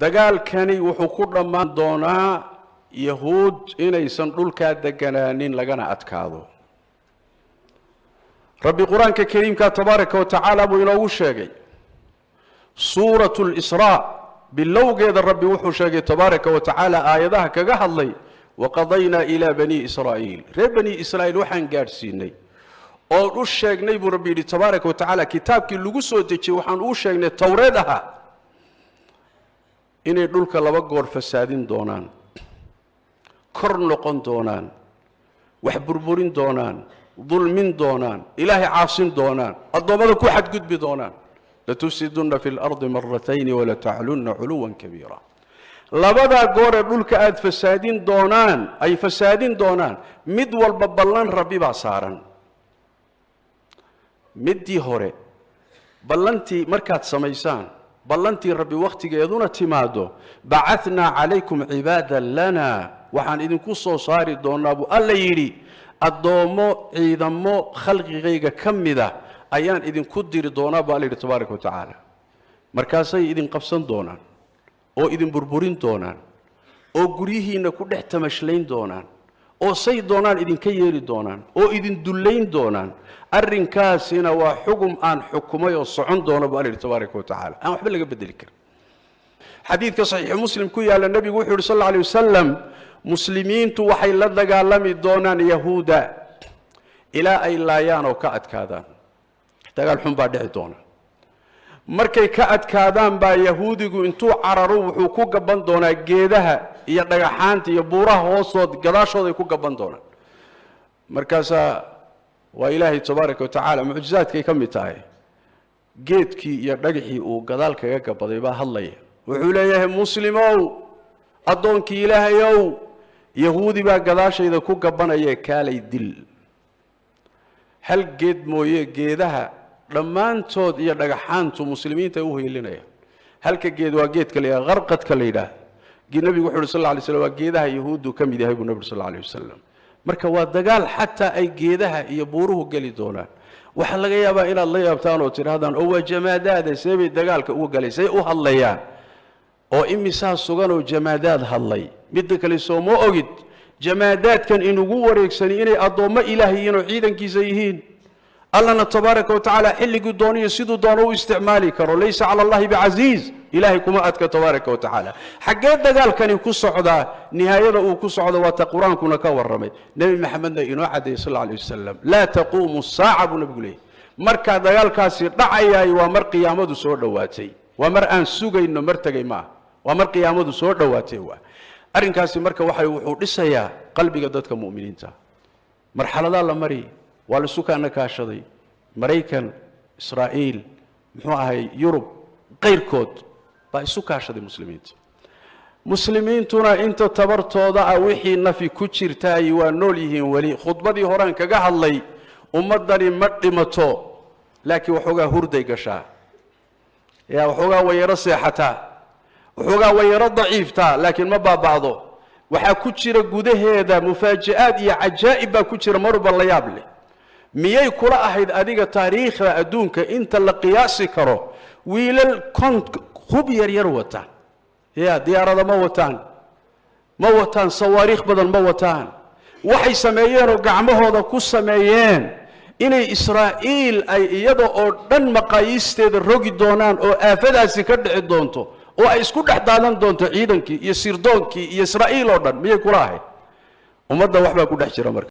dagaalkani wuxuu ku dhammaan doonaa yahuud inaysan dhulkaa deganaanin lagana adkaado. rabbi quraanka kariimka tabaaraka wa tacaala buu inoogu sheegay suuratul israa bilowgeeda rabbi wuxuu sheegay tabaaraka wa tacaala aayadaha kaga hadlay waqadaynaa ilaa bani israa'iil reer bani israa'iil waxaan gaadhsiinay oo u sheegnay buu rabbi yidhi tabaaraka wa tacaala kitaabkii lagu soo dejiyey waxaan u sheegnay tawreed ahaa inay dhulka laba goor fasaadin doonaan kor noqon doonaan wax burburin doonaan ظلمين دونان إلهي عاصين دونان الضوابط كو حد قد بدونان لتفسدن في الأرض مرتين ولا تعلن علوا كبيرا لبدا قول دولك آد فسادين دونان أي فسادين دونان مد والببلان ربي باصارا مدي هوري بلنتي مركات سميسان بلنتي ربي وقتي يدون تمادو بعثنا عليكم عبادا لنا وحان إذن كسو صاري دونابو ألا يري الضومو عيدمو خلق غيغا كمدا أيان إذن كدير دونابو ألا يري تبارك وتعالى مركاسي إذن قفصان دونان أو إذن بربورين دونان أو قريهين كده احتمشلين دونان أو سي دونان إذن كييري دونان أو إذن دولين دونان الرنكاسين وحكم عن حكمي والصعون دونابو ألا يري تبارك وتعالى أنا أحب لك بدلك حديث صحيح مسلم كوي على النبي وحده صلى الله عليه وسلم مسلمين تو waxay la dagaalami doonaan yahuuda ila ay laayaan oo ka adkaadaan dagaal xun baa dhici doona markay ka adkaadaan baa yahuudigu intuu cararo wuxuu ku gaban doonaa geedaha iyo dhagaxaanta iyo buuraha hoostood gadaashooda ay ku gaban doonaan markaas waa ilaahay tabaaraka wa tacaala mucjizaadkay ka mid tahay geedkii iyo dhagaxii uu gadaal kaga gabaday baa hadlaya wuxuu leeyahay muslimow addoonkii ilaahayow yahuudi baa gadaashayda ku gabanaya kaalay dil hal geed mooye geedaha dhammaantood iyo dhagaxaantu muslimiinta u heelinaya halka geed waa geedka la yiraahdo qarqadka la yiraahdo nabigu wuxuu sallallahu alayhi wasallam waa geedaha yahuudu ka mid yahay buu nabigu sallallahu alayhi wasallam marka waa dagaal xataa ay geedaha iyo buuruhu gali doonaan waxa laga yaabaa inaad la yaabtaan oo tirahdaan oo waa jamaadaada seebay dagaalka uga galaysay u hadlayaan oo imisaa sugan oo jamaadaad hadlay mid kale soo ma ogid jamaadaadkan inugu wareegsan inay adooma ilaahay iyo ciidankiisa yihiin allana tabaaraka wa tacaala xilligu dooniyo sidoo doono u isticmaali karo laysa cala allahi biaziz ilaahay kuma adka tabaaraka wa tacaala xagee dagaalkani ku socda nihaayada uu ku socdo waa quraankuna ka waramay nabi maxamedna inoo cadeeyay sallallahu alayhi wasallam la taqumu as-saa'atu nabiyyi marka dagaalkaasi dhacayay waa mar qiyaamadu soo dhawaatay waa mar aan sugayno mar tagay ma waa mar qiyaamadu soo dhawaatay waa arrinkaasi marka wuxuu dhisayaa qalbiga dadka muuminiinta marxalada la mari waa la sukaana kaashaday Mareykan Israa'iil muxuu ahay Yurub qeyrkood baa isu kaashaday muslimiintuna inta tabartooda wixii nafi ku jirtay waa nool yihiin wali khudbadii horaan kaga hadlay ummadani ma dhimato laakiin waxoogaa hurday gashaa yaa waxoogaa wayaro seexataa waxoogaa wayaro daciifta laakiin ma baabacdo waxa ku jira gudaheeda mufaaji'aad iyo cajaa'ib baa ku jira marba la yaab leh miyay kula ahayd adiga taariikhda adduunka inta la qiyaasi karo wiilal hub yar wata yaa diyaarada ma wataan sawaariikh badan ma wataan waxay sameeyeen oo gacmahooda ku sameeyeen inay Israa'iil ay iyada oo dhan maqaayisteeda rogi doonaan oo aafadaasi ka dhici doonto oo ay isku dhaxdaadan doonto ciidankii iyo sirdoonkii iyo Israa'iil oo dhan miyay kula ahayd ummadda waxba ku dhex jira marka